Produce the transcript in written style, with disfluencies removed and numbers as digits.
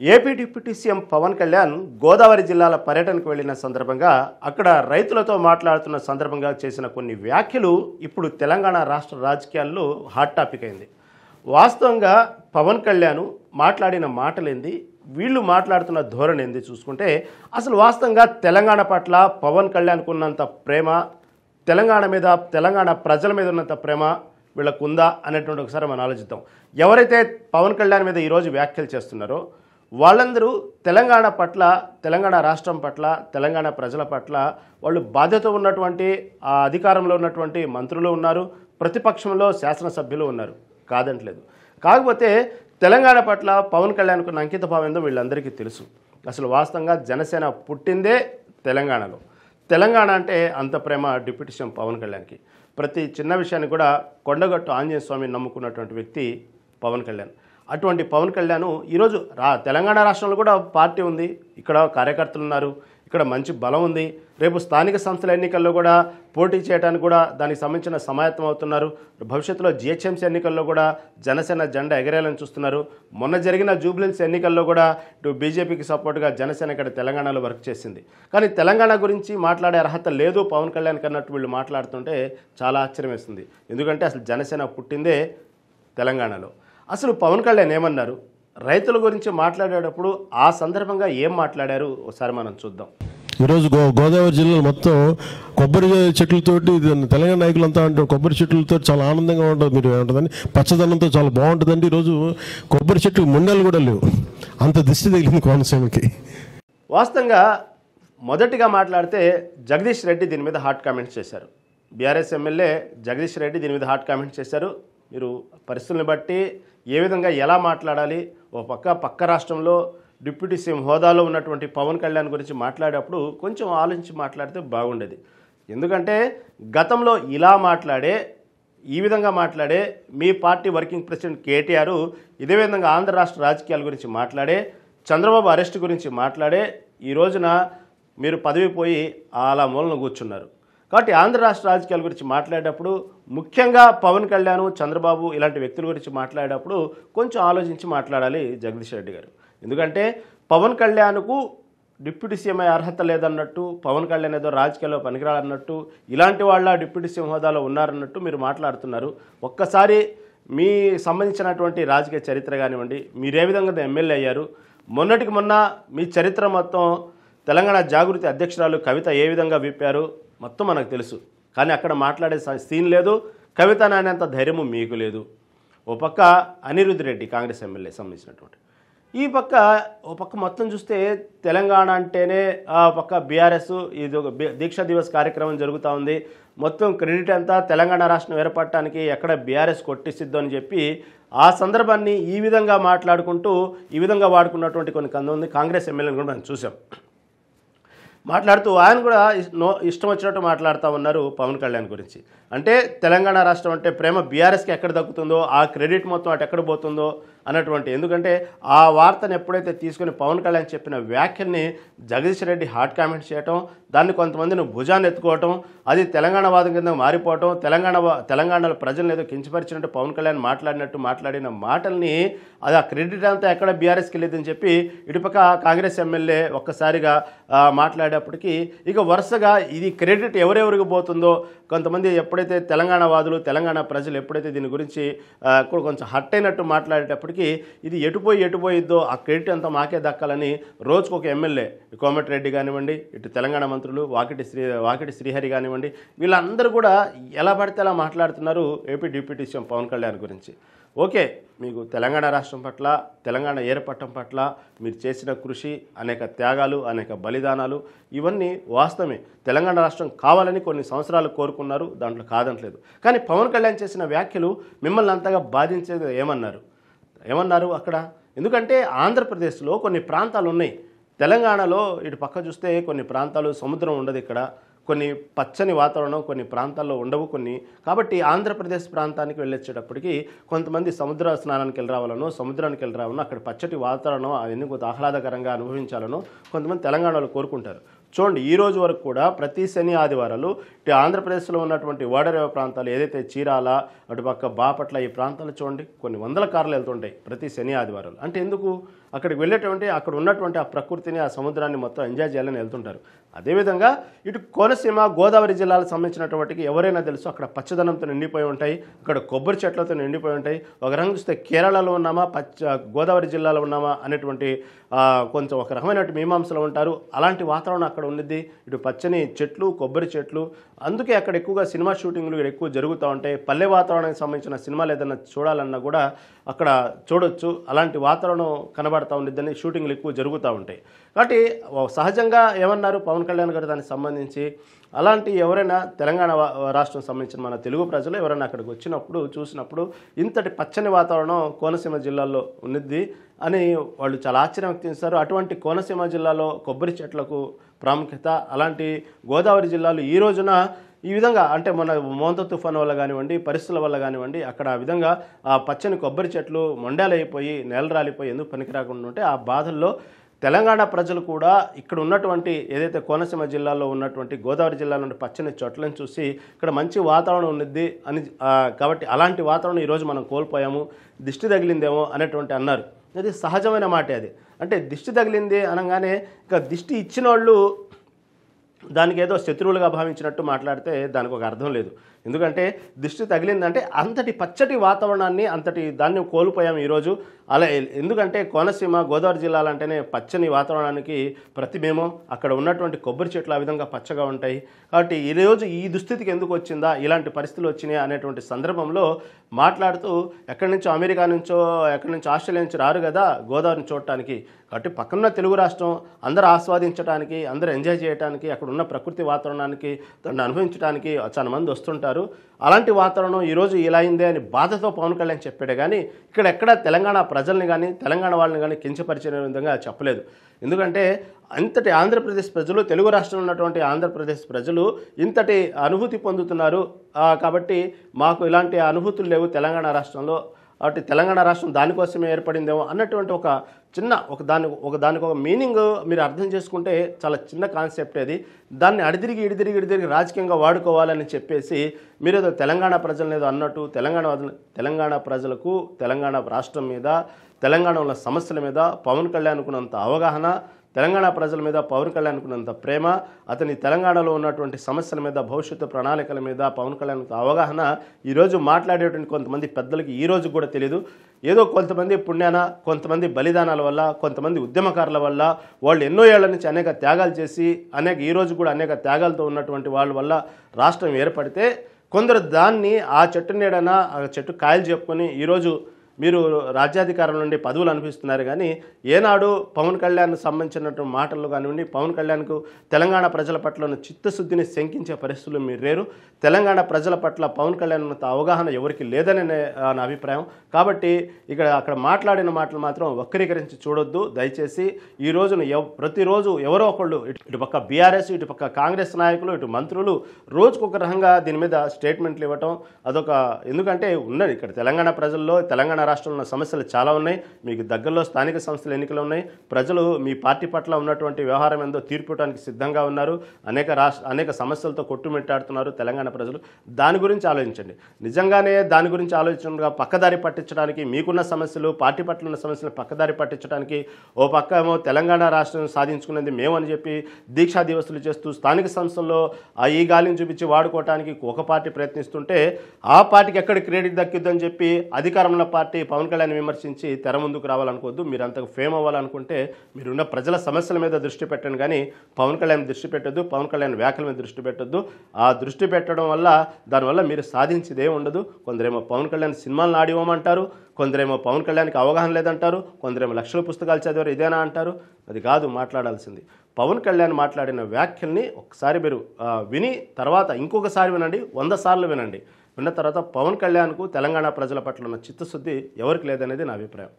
AP deputy CM Pawan Kalyan Godavari జిల్లాల పర్యటనకు వెళ్లిన సందర్భంగా అక్కడ రైతులతో మాట్లాడుతున్న సందర్భంగా చేసిన కొన్ని వ్యాఖ్యలు ఇప్పుడు తెలంగాణ రాష్ట్ర రాజకీయాల్లో హాట్ టాపిక్ అయింది. వాస్తవంగా పవన్ కళ్యాణ్ మాట్లాడిన మాటలేంది, వీళ్ళు మాట్లాడుతున్న ధోరణి ఏంది చూసుకుంటే అసలు వాస్తవంగా తెలంగాణ పట్ల పవన్ కళ్యాణ్కు ఉన్నంత ప్రేమ, తెలంగాణ మీద తెలంగాణ ప్రజల మీద ఉన్నంత ప్రేమ వీళ్ళకు ఉందా అనేటువంటి ఒకసారి మనం ఆలోచిద్దాం. ఎవరైతే పవన్ కళ్యాణ్ మీద ఈరోజు వ్యాఖ్యలు చేస్తున్నారో వాళ్ళందరూ తెలంగాణ పట్ల, తెలంగాణ రాష్ట్రం పట్ల, తెలంగాణ ప్రజల పట్ల వాళ్ళు బాధ్యత ఉన్నటువంటి అధికారంలో ఉన్నటువంటి మంత్రులు ఉన్నారు, ప్రతిపక్షంలో శాసనసభ్యులు ఉన్నారు, కాదంటలేదు. కాకపోతే తెలంగాణ పట్ల పవన్ కళ్యాణ్కు అంకిత భావం ఏందో వీళ్ళందరికీ తెలుసు. అసలు వాస్తవంగా జనసేన పుట్టిందే తెలంగాణలో. తెలంగాణ అంటే అంత ప్రేమ డిప్యూటీ సీఎం పవన్ కళ్యాణ్కి. ప్రతి చిన్న విషయాన్ని కూడా కొండగట్టు ఆంజనేయ స్వామిని నమ్ముకున్నటువంటి వ్యక్తి పవన్ కళ్యాణ్. అటువంటి పవన్ కళ్యాణ్ ఈరోజు తెలంగాణ రాష్ట్రంలో కూడా పార్టీ ఉంది, ఇక్కడ కార్యకర్తలు ఉన్నారు, ఇక్కడ మంచి బలం ఉంది. రేపు స్థానిక సంస్థల ఎన్నికల్లో కూడా పోటీ చేయడానికి కూడా దానికి సంబంధించిన సమాయత్తం అవుతున్నారు. భవిష్యత్తులో జిహెచ్ఎంసీ ఎన్నికల్లో కూడా జనసేన జెండా ఎగరేయాలని చూస్తున్నారు. మొన్న జరిగిన జూబ్లీహిల్స్ ఎన్నికల్లో కూడా ఇటు బీజేపీకి సపోర్ట్గా జనసేన ఇక్కడ తెలంగాణలో వర్క్ చేసింది. కానీ తెలంగాణ గురించి మాట్లాడే అర్హత లేదు పవన్ కళ్యాణ్ కన్నట్టు వీళ్ళు మాట్లాడుతుంటే చాలా ఆశ్చర్యం వేస్తుంది. ఎందుకంటే అసలు జనసేన పుట్టిందే తెలంగాణలో. అసలు పవన్ కళ్యాణ్ ఏమన్నారు, రైతుల గురించి మాట్లాడేటప్పుడు ఆ సందర్భంగా ఏం మాట్లాడారు ఒకసారి మనం చూద్దాం. ఈరోజు గోదావరి జిల్లాలో మొత్తం కొబ్బరి చెట్లతోటి తెలంగాణ నాయకులంతా అంటారు కొబ్బరి చెట్లతో చాలా ఆనందంగా ఉంటుంది, మీరు ఏమంటుందని పచ్చదనంతో చాలా బాగుంటుందండి. ఈరోజు కొబ్బరి చెట్టు ముండలు కూడా లేవు, అంత దిష్టి తగిలింది కోనసీమకి. వాస్తవంగా మొదటిగా మాట్లాడితే జగదీష్ రెడ్డి దీని మీద హాట్ కామెంట్స్ చేశారు. బీఆర్ఎస్ ఎమ్మెల్యే జగదీష్ రెడ్డి దీని మీద హాట్ కామెంట్స్ చేశారు. మీరు పరిస్థితులను బట్టి ఏ విధంగా ఎలా మాట్లాడాలి, ఓ పక్క రాష్ట్రంలో డిప్యూటీ సీఎం హోదాలో ఉన్నటువంటి పవన్ కళ్యాణ్ గురించి మాట్లాడేటప్పుడు కొంచెం ఆలోచించి మాట్లాడితే బాగుండేది. ఎందుకంటే గతంలో ఇలా మాట్లాడే, ఈ విధంగా మాట్లాడే మీ పార్టీ వర్కింగ్ ప్రెసిడెంట్ కేటీఆర్ ఇదే విధంగా ఆంధ్ర రాష్ట్ర రాజకీయాల గురించి మాట్లాడే, చంద్రబాబు అరెస్ట్ గురించి మాట్లాడే ఈ రోజున మీరు పదవి పోయి అలా మూలన కూర్చున్నారు. కాబట్టి ఆంధ్ర రాష్ట్ర రాజకీయాల గురించి మాట్లాడేటప్పుడు ముఖ్యంగా పవన్ కళ్యాణ్, చంద్రబాబు ఇలాంటి వ్యక్తుల గురించి మాట్లాడేటప్పుడు కొంచెం ఆలోచించి మాట్లాడాలి జగదీష్ రెడ్డి గారు. ఎందుకంటే పవన్ కళ్యాణ్కు డిప్యూటీ సీఎం అర్హత లేదన్నట్టు, పవన్ కళ్యాణ్ ఏదో రాజకీయాల్లో పనికిరాలన్నట్టు, ఇలాంటి వాళ్ళ డిప్యూటీ సీఎం హోదాలో ఉన్నారన్నట్టు మీరు మాట్లాడుతున్నారు. ఒక్కసారి మీ సంబంధించినటువంటి రాజకీయ చరిత్ర కానివ్వండి, మీరే విధంగా ఎమ్మెల్యే అయ్యారు, మొన్నటికి మొన్న మీ చరిత్ర మొత్తం తెలంగాణ జాగృతి అధ్యక్షురాలు కవిత ఏ విధంగా విప్పారు మొత్తం మనకు తెలుసు. కానీ అక్కడ మాట్లాడే సీన్ లేదు, కవిత అనేంత ధైర్యము మీకు లేదు. ఓ పక్క అనిరుద్ధ్ రెడ్డి కాంగ్రెస్ ఎమ్మెల్యే సంబంధించినటువంటి, ఈ పక్క ఓ పక్క మొత్తం చూస్తే తెలంగాణ అంటేనే పక్క బీఆర్ఎస్ ఇది ఒక దీక్షా దివస్ కార్యక్రమం జరుగుతూ ఉంది, మొత్తం క్రెడిట్ అంతా తెలంగాణ రాష్ట్రం ఏర్పడటానికి ఎక్కడ బీఆర్ఎస్ కొట్టిసిద్దు అని చెప్పి ఆ సందర్భాన్ని ఈ విధంగా మాట్లాడుకుంటూ ఈ విధంగా వాడుకున్నటువంటి కొన్ని కొంతమంది కాంగ్రెస్ ఎమ్మెల్యేలు కూడా మనం చూసాం. మాట్లాడుతూ ఆయన కూడా ఇష్టం వచ్చినట్టు మాట్లాడుతూ ఉన్నారు పవన్ కళ్యాణ్ గురించి. అంటే తెలంగాణ రాష్ట్రం అంటే ప్రేమ బీఆర్ఎస్కి ఎక్కడ దక్కుతుందో, ఆ క్రెడిట్ మొత్తం అటు ఎక్కడ పోతుందో అన్నటువంటి. ఎందుకంటే ఆ వార్తను ఎప్పుడైతే తీసుకుని పవన్ కళ్యాణ్ చెప్పిన వ్యాఖ్యల్ని జగదీష్ రెడ్డి హాట్ కామెంట్స్ చేయటం, దాన్ని కొంతమందిని భుజాన్ని ఎత్తుకోవటం, అది తెలంగాణ వాదం కింద మారిపోవటం, తెలంగాణలో ప్రజలను ఏదో కించపరిచినట్టు పవన్ కళ్యాణ్ మాట్లాడిన మాటల్ని అది ఆ క్రెడిట్ అంతా ఎక్కడ బీఆర్ఎస్కి వెళ్ళేదని చెప్పి ఇటుపక్క కాంగ్రెస్ ఎమ్మెల్యే ఒక్కసారిగా మాట్లాడేప్పటికీ ఇక వరుసగా ఇది క్రెడిట్ ఎవరెవరికి పోతుందో, కొంతమంది ఎప్పుడైతే తెలంగాణ వాదులు, తెలంగాణ ప్రజలు ఎప్పుడైతే దీని గురించి కొంచెం హట్ అయినట్టు మాట్లాడేటప్పటికీ ఇది ఎటుపోయిద్దో ఆ క్రెడిట్ అంతా మాకే దక్కాలని రోజుకు ఒక ఎమ్మెల్యే, కోమటిరెడ్డి కానివ్వండి, ఇటు తెలంగాణ మంత్రులు వాకిటి శ్రీహరి కానివ్వండి, వీళ్ళందరూ కూడా ఎలా పడితే అలా మాట్లాడుతున్నారు AP deputy CM Pawan Kalyan గురించి. ఓకే, మీకు తెలంగాణ రాష్ట్రం పట్ల, తెలంగాణ ఏర్పడటం పట్ల మీరు చేసిన కృషి, అనేక త్యాగాలు, అనేక బలిదానాలు ఇవన్నీ వాస్తవమే. తెలంగాణ రాష్ట్రం కావాలని కొన్ని సంవత్సరాలు కోరుకున్నారు, దాంట్లో కాదంటలేదు. కానీ పవన్ కళ్యాణ్ చేసిన వ్యాఖ్యలు మిమ్మల్ని అంతగా బాధించేది ఏమన్నారు అక్కడ? ఎందుకంటే ఆంధ్రప్రదేశ్లో కొన్ని ప్రాంతాలు ఉన్నాయి, తెలంగాణలో ఇటు పక్క చూస్తే కొన్ని ప్రాంతాలు సముద్రం ఉండదు, ఇక్కడ కొన్ని పచ్చని వాతావరణం కొన్ని ప్రాంతాల్లో ఉండవు కొన్ని. కాబట్టి ఆంధ్రప్రదేశ్ ప్రాంతానికి వెళ్ళొచ్చేటప్పటికి కొంతమంది సముద్ర స్నానానికి వెళ్ళి రావాలనో, సముద్రానికి వెళ్ళి రావాలనో, అక్కడ పచ్చటి వాతావరణం అవన్నీ కొంత ఆహ్లాదకరంగా అనుభవించాలనో కొంతమంది తెలంగాణలో కోరుకుంటారు. చూడండి, ఈ రోజు వరకు కూడా ప్రతి శని ఆదివారాలు ఇటు ఆంధ్రప్రదేశ్లో ఉన్నటువంటి ఓడరేవ ప్రాంతాలు ఏదైతే చీరాల, అటుపక్క బాపట్ల ఈ ప్రాంతాలు చూడండి కొన్ని వందల కార్లు వెళ్తుంటాయి ప్రతి శని ఆదివారాలు. అంటే ఎందుకు? అక్కడికి వెళ్ళేటువంటి అక్కడ ఉన్నటువంటి ఆ ప్రకృతిని ఆ సముద్రాన్ని మొత్తం ఎంజాయ్ చేయాలని వెళ్తుంటారు. అదేవిధంగా ఇటు కోనసీమ గోదావరి జిల్లాలకు సంబంధించినటువంటికి ఎవరైనా తెలుసు అక్కడ పచ్చదనంతో నిండిపోయి ఉంటాయి, అక్కడ కొబ్బరి చెట్లతో నిండిపోయి ఉంటాయి. ఒక రకంగా చూస్తే కేరళలో ఉన్నామా గోదావరి జిల్లాలో ఉన్నామా అనేటువంటి కొంచెం ఒక రకమైన మీమాంసలో ఉంటారు. అలాంటి వాతావరణం అక్కడ ఉండిద్ది. ఇటు పచ్చని చెట్లు, కొబ్బరి చెట్లు, అందుకే అక్కడ ఎక్కువగా సినిమా షూటింగ్లు ఎక్కువ జరుగుతూ ఉంటాయి. పల్లె వాతావరణానికి సంబంధించిన సినిమాలు ఏదైనా చూడాలన్నా కూడా అక్కడ చూడొచ్చు. అలాంటి వాతావరణం కనబడతా ఉండిద్దని షూటింగ్లు ఎక్కువ జరుగుతూ ఉంటాయి. కాబట్టి సహజంగా ఏమన్నారు పవన్ కళ్యాణ్ గారు దానికి సంబంధించి, అలాంటి ఎవరైనా తెలంగాణ రాష్ట్రం సంబంధించిన మన తెలుగు ప్రజలు ఎవరైనా అక్కడికి వచ్చినప్పుడు చూసినప్పుడు ఇంతటి పచ్చని వాతావరణం కోనసీమ జిల్లాలో ఉన్నది అని వాళ్ళు చాలా ఆశ్చర్యం వ్యక్తం చేస్తారు. అటువంటి కోనసీమ జిల్లాలో కొబ్బరి చెట్లకు ప్రాముఖ్యత, అలాంటి గోదావరి జిల్లాలో ఈ రోజున ఈ విధంగా అంటే మన మోంత తుఫాను వల్ల కానివ్వండి, పరిస్థితుల వల్ల కానివ్వండి, అక్కడ ఆ విధంగా ఆ పచ్చని కొబ్బరి చెట్లు మొండాలైపోయి నేల రాలిపోయి ఎందుకు పనికిరాకుండా ఉంటే ఆ బాధల్లో తెలంగాణ ప్రజలు కూడా ఇక్కడ ఉన్నటువంటి ఏదైతే కోనసీమ జిల్లాలో ఉన్నటువంటి గోదావరి జిల్లాలో ఉన్న పచ్చని చెట్లను చూసి ఇక్కడ మంచి వాతావరణం ఉన్నది అని, కాబట్టి అలాంటి వాతావరణం ఈరోజు మనం కోల్పోయాము, దిష్టి తగిలిందేమో అనేటువంటి అన్నారు. అది సహజమైన మాటే. అది అంటే దిష్టి తగిలింది అనగానే ఇక దిష్టి ఇచ్చిన వాళ్ళు దానికి ఏదో శత్రువులుగా భావించినట్టు మాట్లాడితే దానికి ఒక అర్థం లేదు. ఎందుకంటే దిష్టి తగిలిందంటే అంతటి పచ్చటి వాతావరణాన్ని అంతటి దాన్ని కోల్పోయాం ఈరోజు. అలా ఎందుకంటే కోనసీమ గోదావరి జిల్లాలంటేనే పచ్చని వాతావరణానికి ప్రతిబింబం. అక్కడ ఉన్నటువంటి కొబ్బరి చెట్లు ఆ విధంగా పచ్చగా ఉంటాయి. కాబట్టి ఈరోజు ఈ దుస్థితికి ఎందుకు వచ్చిందా, ఇలాంటి పరిస్థితులు వచ్చినాయి అనేటువంటి సందర్భంలో మాట్లాడుతూ ఎక్కడి నుంచో అమెరికా నుంచో ఎక్కడి నుంచో ఆస్ట్రేలియా నుంచి రారు కదా గోదావరిని చూడటానికి. కాబట్టి పక్కన తెలుగు రాష్ట్రం అందరూ ఆస్వాదించడానికి, అందరూ ఎంజాయ్ చేయడానికి, అక్కడ ఉన్న ప్రకృతి వాతావరణానికి దాన్ని అనుభవించడానికి చాలా మంది వస్తుంటారు. అలాంటి వాతావరణం ఈరోజు ఇలా అయిందే అని బాధతో పవన్ కళ్యాణ్ చెప్పాడే కానీ ఇక్కడ ఎక్కడ తెలంగాణ ప్రజల్ని కానీ తెలంగాణ వాళ్ళని కానీ కించపరిచిన విధంగా చెప్పలేదు. ఎందుకంటే అంతటి ఆంధ్రప్రదేశ్ ప్రజలు, తెలుగు రాష్ట్రంలో ఉన్నటువంటి ఆంధ్రప్రదేశ్ ప్రజలు ఇంతటి అనుభూతి పొందుతున్నారు. కాబట్టి మాకు ఇలాంటి అనుభూతులు లేవు తెలంగాణ రాష్ట్రంలో, కాబట్టి తెలంగాణ రాష్ట్రం దానికోసమే ఏర్పడిందేమో అన్నటువంటి ఒక చిన్న దానికి ఒక మీనింగ్ మీరు అర్థం చేసుకుంటే చాలా చిన్న కాన్సెప్ట్ అది. దాన్ని ఇడిదిరిగి రాజకీయంగా వాడుకోవాలని చెప్పేసి మీరేదో తెలంగాణ ప్రజలను ఏదో అన్నట్టు తెలంగాణ ప్రజలకు తెలంగాణ రాష్ట్రం మీద, తెలంగాణలో సమస్యల మీద పవన్ కళ్యాణ్ అనుకున్నంత అవగాహన, తెలంగాణ ప్రజల మీద పవన్ కళ్యాణ్ అనుకున్నంత ప్రేమ, అతని తెలంగాణలో ఉన్నటువంటి సమస్యల మీద, భవిష్యత్తు ప్రణాళికల మీద పవన్ కళ్యాణ్ అవగాహన ఈరోజు మాట్లాడేటువంటి కొంతమంది పెద్దలకి ఈరోజు కూడా తెలియదు. ఏదో కొంతమంది పుణ్యాన, కొంతమంది బలిదానాల వల్ల, కొంతమంది ఉద్యమకారుల వల్ల, వాళ్ళు ఎన్నో ఏళ్ల నుంచి అనేక త్యాగాలు చేసి ఈరోజు కూడా అనేక త్యాగాలతో ఉన్నటువంటి వాళ్ళ వల్ల రాష్ట్రం ఏర్పడితే కొందరు దాన్ని ఆ చెట్టు నీడన ఆ చెట్టు కాయలు చెప్పుకొని ఈరోజు మీరు రాజ్యాధికారం నుండి పదవులు అనిపిస్తున్నారు. కానీ ఏనాడు పవన్ కళ్యాణ్ సంబంధించినటువంటి మాటలు కానివ్వండి, పవన్ కళ్యాణ్కు తెలంగాణ ప్రజల పట్ల ఉన్న చిత్తశుద్ధిని శంకించే పరిస్థితులు మీరు లేరు. తెలంగాణ ప్రజల పట్ల పవన్ కళ్యాణ్ ఉన్నంత అవగాహన ఎవరికి లేదని నా అభిప్రాయం. కాబట్టి అక్కడ మాట్లాడిన మాటలు మాత్రం వక్రీకరించి చూడొద్దు దయచేసి. ఈ రోజున ప్రతిరోజు ఎవరో ఒకళ్ళు ఇటు పక్క బీఆర్ఎస్, ఇటు పక్క కాంగ్రెస్ నాయకులు, ఇటు మంత్రులు రోజుకొక రకంగా దీని మీద స్టేట్మెంట్లు ఇవ్వటం అదొక, ఎందుకంటే ఉన్నది ఇక్కడ తెలంగాణ ప్రజల్లో, తెలంగాణ రాష్ట్రంలో సమస్యలు చాలా ఉన్నాయి. మీకు దగ్గరలో స్థానిక సంస్థల ఎన్నికలు ఉన్నాయి. ప్రజలు మీ పార్టీ పట్ల ఉన్నటువంటి వ్యవహారం ఏందో తీర్పుటానికి సిద్ధంగా ఉన్నారు. అనేక సమస్యలతో కొట్టుమిట్టాడుతున్నారు తెలంగాణ ప్రజలు. దాని గురించి ఆలోచించండి. నిజంగానే దాని గురించి ఆలోచించగా పక్కదారి పట్టించడానికి, మీకున్న సమస్యలు, పార్టీ పట్ల ఉన్న సమస్యలు పక్కదారి పట్టించడానికి ఓ పక్క ఏమో తెలంగాణ రాష్ట్రం సాధించుకునేది మేమని చెప్పి దీక్షా దివసులు చేస్తూ స్థానిక సంస్థల్లో ఈ గాలిని చూపించి వాడుకోవడానికి ఒక పార్టీ ప్రయత్నిస్తుంటే ఆ పార్టీకి ఎక్కడ క్రెడిట్ దక్కిద్దని చెప్పి అధికారంలో పార్టీ పవన్ కళ్యాణ్ విమర్శించి తెర ముందుకు రావాలనుకోవద్దు. మీరు అంతకు ఫేమ్ అవ్వాలనుకుంటే మీరున్న ప్రజల సమస్యల మీద దృష్టి పెట్టండి, కానీ పవన్ కళ్యాణ్ దృష్టి పెట్టద్దు, పవన్ కళ్యాణ్ వ్యాఖ్యల మీద దృష్టి పెట్టద్దు. ఆ దృష్టి పెట్టడం వల్ల దానివల్ల మీరు సాధించేదే ఉండదు. కొందరేమో పవన్ కళ్యాణ్ సినిమాలను ఆడివ్వమంటారు, కొందరేమో పవన్ కళ్యాణ్కి అవగాహన లేదంటారు, కొందరేమో లక్షల పుస్తకాలు చదివారు ఇదేనా అంటారు. అది కాదు మాట్లాడాల్సింది. పవన్ కళ్యాణ్ మాట్లాడిన వ్యాఖ్యల్ని ఒకసారి మీరు విని తర్వాత ఇంకొకసారి వినండి, 100 సార్లు వినండి. విన్న తర్వాత పవన్ కళ్యాణ్కు తెలంగాణ ప్రజల పట్ల ఉన్న చిత్తశుద్ధి ఎవరికి లేదనేది నా అభిప్రాయం.